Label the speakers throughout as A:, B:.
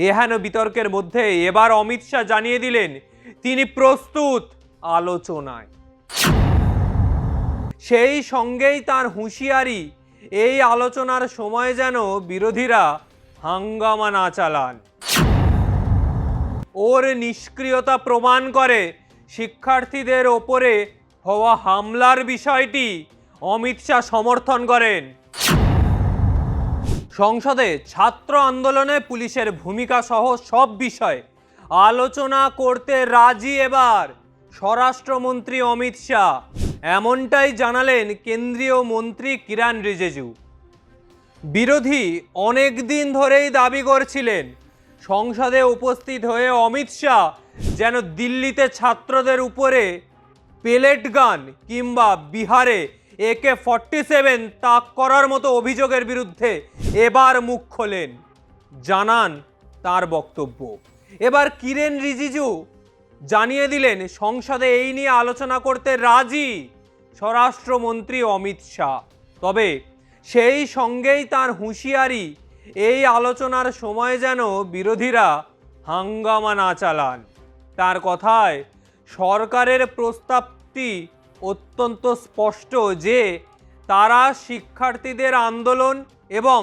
A: এহেন বিতর্কের মধ্যে এবার অমিত শাহ জানিয়ে দিলেন তিনি প্রস্তুত আলোচনায়। সেই সঙ্গেই তার হুঁশিয়ারি, এই আলোচনার সময় যেন বিরোধীরা হাঙ্গামা না চালান। ওর নিষ্ক্রিয়তা প্রমাণ করে শিক্ষার্থীদের ওপরে হওয়া হামলার বিষয়টি অমিত শাহ সমর্থন করেন। সংসদে ছাত্র আন্দোলনে পুলিশের ভূমিকা সহ সব বিষয়ে আলোচনা করতে রাজি এবার স্বরাষ্ট্রমন্ত্রী অমিত শাহ, এমনটাই জানালেন কেন্দ্রীয় মন্ত্রী কিরণ রিজিজু। বিরোধী অনেক দিন ধরেই দাবি করছিলেন সংসদে উপস্থিত হয়ে অমিত শাহ যেন দিল্লিতে ছাত্রদের উপরে পেলেট গান কিংবা বিহারে AK-47 তাক করার মতো অভিযোগের বিরুদ্ধে এবার মুখ খোলেন, জানান তার বক্তব্য। এবার কিরেন রিজিজু জানিয়ে দিলেন সংসদে এই নিয়ে আলোচনা করতে রাজি স্বরাষ্ট্রমন্ত্রী অমিত শাহ। তবে সেই সঙ্গেই তার হুঁশিয়ারি, এই আলোচনার সময় যেন বিরোধীরা হাঙ্গামা না চালান। তার কথায় সরকারের প্রস্তাবটি অত্যন্ত স্পষ্ট যে তারা শিক্ষার্থীদের আন্দোলন এবং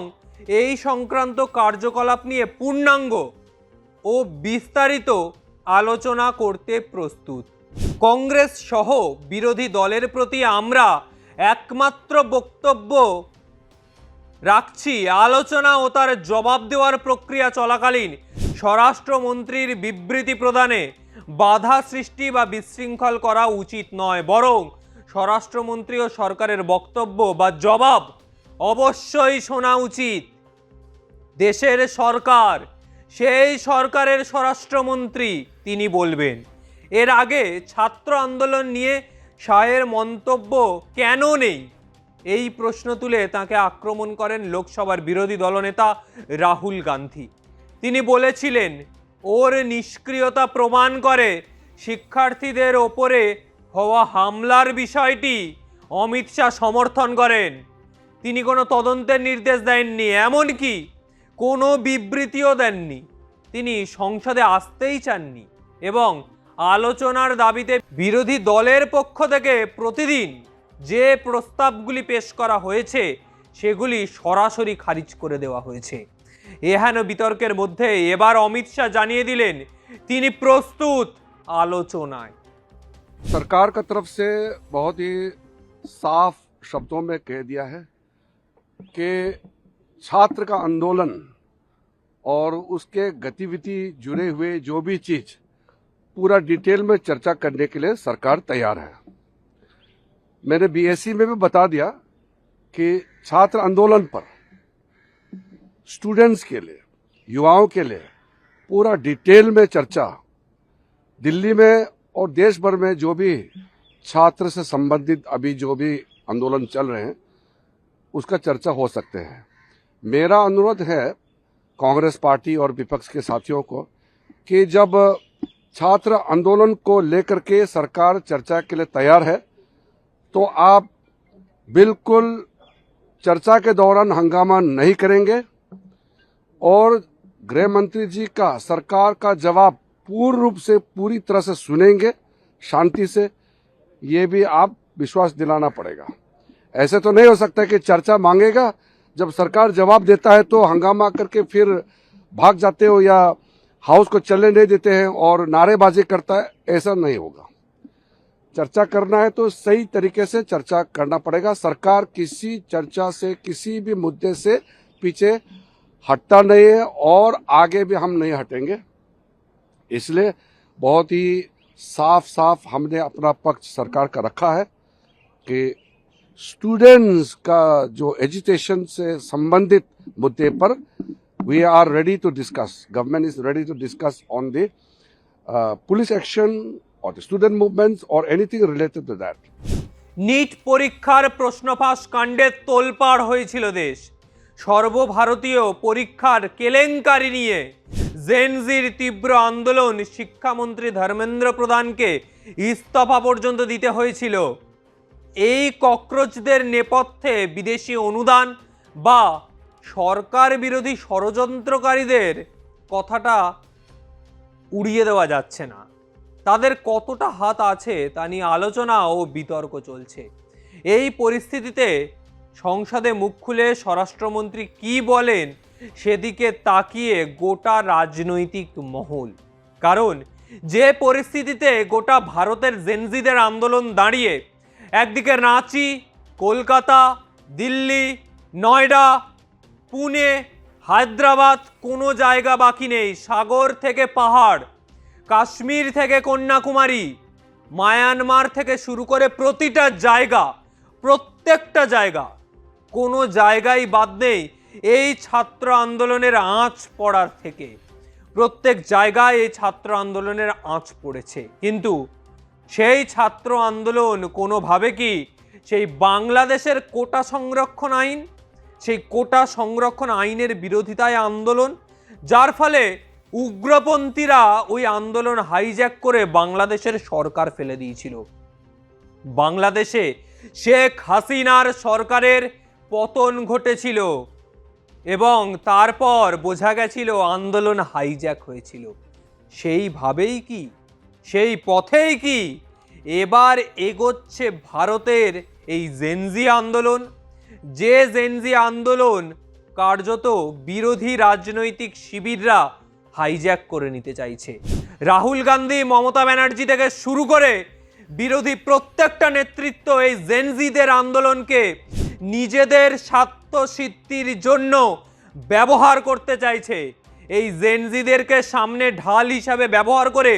A: এই সংক্রান্ত কার্যকলাপ নিয়ে পূর্ণাঙ্গ ও বিস্তারিত আলোচনা করতে প্রস্তুত। কংগ্রেস সহ বিরোধী দলের প্রতি আমরা একমাত্র বক্তব্য রাখছি, আলোচনা ও তার জবাব দেওয়ার প্রক্রিয়া চলাকালীন স্বরাষ্ট্রমন্ত্রীর বিবৃতি প্রদানে বাধা সৃষ্টি বা বিশৃঙ্খল করা উচিত নয়, বরং স্বরাষ্ট্রমন্ত্রী ও সরকারের বক্তব্য বা জবাব অবশ্যই শোনা উচিত। দেশের সরকার, সেই সরকারের স্বরাষ্ট্রমন্ত্রী তিনি বলবেন। এর আগে ছাত্র আন্দোলন নিয়ে শাহের মন্তব্য কেন নেই, এই প্রশ্ন তুলে তাকে আক্রমণ করেন লোকসভার বিরোধী দলনেতা রাহুল গান্ধী। তিনি বলেছিলেন ওর নিষ্ক্রিয়তা প্রমাণ করে শিক্ষার্থীদের ওপরে হওয়া হামলার বিষয়টি অমিত শাহ সমর্থন করেন। তিনি কোনো তদন্তের নির্দেশ দেননি, এমনকি কোনো বিবৃতিও দেননি। তিনি সংসদে আসতেই চাননি এবং আলোচনার দাবিতে বিরোধী দলের পক্ষ থেকে প্রতিদিন যে প্রস্তাবগুলি পেশ করা হয়েছে সেগুলি সরাসরি খারিজ করে দেওয়া হয়েছে। এহেন বিতর্কের মধ্যে এবার অমিত শাহ জানিয়ে দিলেন তিনি প্রস্তুত আলোচনায়।
B: सरकार का तरफ से बहुत ही साफ शब्दों में कह दिया है कि छात्र का आंदोलन और उसके गतिविधि जुड़े हुए जो भी चीज पूरा डिटेल में चर्चा करने के लिए सरकार तैयार है। मैंने BSc में भी बता दिया कि छात्र आंदोलन पर स्टूडेंट्स के लिए, युवाओं के लिए पूरा डिटेल में चर्चा दिल्ली में और देश भर में जो भी छात्र से संबंधित अभी जो भी आंदोलन चल रहे हैं उसका चर्चा हो सकते हैं। मेरा अनुरोध है कांग्रेस पार्टी और विपक्ष के साथियों को कि जब छात्र आंदोलन को लेकर के सरकार चर्चा के लिए तैयार है तो आप बिल्कुल चर्चा के दौरान हंगामा नहीं करेंगे और गृह मंत्री जी का, सरकार का जवाब पूर्ण रूप से पूरी तरह से सुनेंगे शांति से। ये भी आप विश्वास दिलाना पड़ेगा। ऐसे तो नहीं हो सकता कि चर्चा मांगेगा, जब सरकार जवाब देता है तो हंगामा करके फिर भाग जाते हो या हाउस को चलने नहीं देते हैं और नारेबाजी करता है। ऐसा नहीं होगा। चर्चा करना है तो सही तरीके से चर्चा करना पड़ेगा। सरकार किसी चर्चा से, किसी भी मुद्दे से पीछे हटता नहीं है और आगे भी हम नहीं हटेंगे। इसलिए बहुत ही साफ साफ हमने अपना पक्ष सरकार का रखा है कि स्टूडेंट्स का जो एजुकेशन से संबंधित मुद्दे पर we are ready to discuss, government is ready to discuss on the police action or the student movements or anything related to that.
A: NEET পরীক্ষার প্রশ্নফাঁস কাণ্ডে তোলপাড় হয়েছিল দেশ। সর্বভারতীয় পরীক্ষার কেলেঙ্কারি নিয়ে জেনজির তীব্র আন্দোলন শিক্ষামন্ত্রী ধর্মেন্দ্র প্রধানকে ইস্তফা পর্যন্ত দিতে হয়েছিল। এই ককরোচদের নেপথ্যে বিদেশি অনুদান বা সরকার বিরোধী ষড়যন্ত্রকারীদের কথাটা উড়িয়ে দেওয়া যাচ্ছে না। তাদের কতটা হাত আছে তা নিয়ে আলোচনা ও বিতর্ক চলছে। এই পরিস্থিতিতে সংসদে মুখ খুলে স্বরাষ্ট্রমন্ত্রী কি বলেন সেদিকে তাকিয়ে গোটা রাজনৈতিক মহল। কারণ যে পরিস্থিতিতে গোটা ভারতের জেনজিদের আন্দোলন দাঁড়িয়ে, একদিকে রাঁচি, কলকাতা, দিল্লি, নয়ডা, পুনে, হায়দ্রাবাদ, কোনো জায়গা বাকি নেই। সাগর থেকে পাহাড়, কাশ্মীর থেকে কন্যাকুমারী, মায়ানমার থেকে শুরু করে প্রতিটা জায়গা, প্রত্যেকটা জায়গা, কোনো জায়গায় বাদ নেই এই ছাত্র আন্দোলনের আঁচ পড়ার থেকে। প্রত্যেক জায়গায় এই ছাত্র আন্দোলনের আঁচ পড়েছে। কিন্তু সেই ছাত্র আন্দোলন কোনোভাবে কি সেই বাংলাদেশের কোটা সংরক্ষণ আইন, সেই কোটা সংরক্ষণ আইনের বিরোধিতায় আন্দোলন, যার ফলে উগ্রপন্থীরা ওই আন্দোলন হাইজ্যাক করে বাংলাদেশের সরকার ফেলে দিয়েছিল। বাংলাদেশে শেখ হাসিনার সরকারের পতন ঘটেছিল এবং তারপর বোঝা গেছিল আন্দোলন হাইজ্যাক হয়েছিল। সেইভাবেই কি, সেই পথেই কি এবার এগোচ্ছে ভারতের এই জেনজি আন্দোলন? যে জেনজি আন্দোলন কার্যত বিরোধী রাজনৈতিক শিবিররা হাইজ্যাক করে নিতে চাইছে। রাহুল গান্ধী, মমতা ব্যানার্জি থেকে শুরু করে বিরোধী প্রত্যেকটা নেতৃত্ব এই জেনজিদের আন্দোলনকে নিজেদের স্বার্থসিদ্ধির জন্য ব্যবহার করতে চাইছে। এই জেনজিদেরকে সামনে ঢাল হিসাবে ব্যবহার করে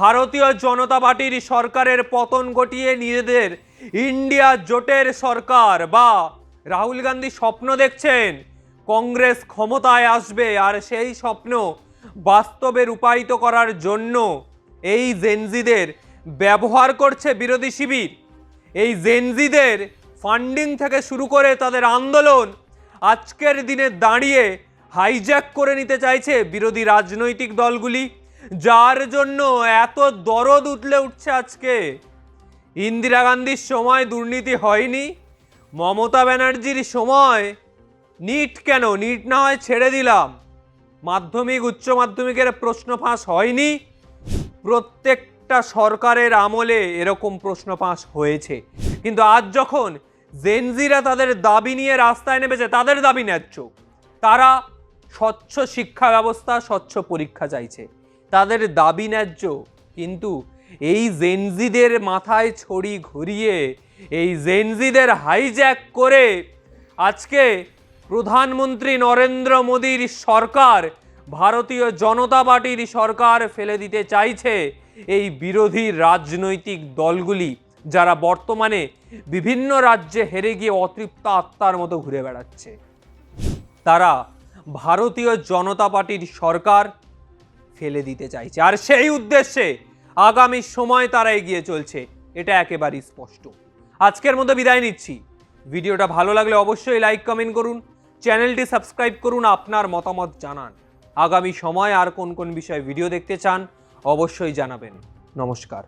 A: ভারতীয় জনতা পার্টির সরকারের পতন ঘটিয়ে নিজেদের ইন্ডিয়া জোটের সরকার, বা রাহুল গান্ধী স্বপ্ন দেখছেন কংগ্রেস ক্ষমতায় আসবে, আর সেই স্বপ্ন বাস্তবে রূপায়িত করার জন্য এই জেনজিদের ব্যবহার করছে বিরোধী শিবির। এই জেনজিদের ফান্ডিং থেকে শুরু করে তাদের আন্দোলন আজকের দিনে দাঁড়িয়ে হাইজ্যাক করে নিতে চাইছে বিরোধী রাজনৈতিক দলগুলি, যার জন্য এত দরদ উঠছে আজকে। ইন্দিরা গান্ধীর সময় দুর্নীতি হয়নি, মমতা ব্যানার্জির সময় নিট কেন, নিট না হয় ছেড়ে দিলাম, মাধ্যমিক উচ্চ মাধ্যমিকের প্রশ্ন ফাঁস হয়নি, প্রত্যেকটা সরকারের আমলে এরকম প্রশ্ন ফাঁস হয়েছে। কিন্তু আজ যখন জেনজিরা তাদের দাবি নিয়ে রাস্তায় নেমেছে, তাদের দাবি ন্যায্য, তারা স্বচ্ছ শিক্ষা ব্যবস্থা, স্বচ্ছ পরীক্ষা চাইছে, তাদের দাবি ন্যায্য, কিন্তু এই জেনজিদের মাথায় ছড়ি ঘুরিয়ে, এই জেনজিদের হাইজ্যাক করে আজকে প্রধানমন্ত্রী নরেন্দ্র মোদীর সরকার, ভারতীয় জনতা পার্টির সরকার ফেলে দিতে চাইছে এই বিরোধী রাজনৈতিক দলগুলি, যারা বর্তমানে বিভিন্ন রাজ্যে হেরে গিয়ে অতৃপ্ত আত্মার মতো ঘুরে বেড়াচ্ছে। তারা ভারতীয় জনতা পার্টির সরকার ফেলে দিতে চাইছে, আর সেই উদ্দেশ্যে আগামী সময় তারা এগিয়ে চলছে, এটা একেবারেই স্পষ্ট। আজকের মতো বিদায় নিচ্ছি। ভিডিওটা ভালো লাগলে অবশ্যই লাইক, কমেন্ট করুন, চ্যানেলটি সাবস্ক্রাইব করুন, আপনার মতামত জানান। আগামী সময় আর কোন কোন বিষয়ে ভিডিও দেখতে চান অবশ্যই জানাবেন। নমস্কার।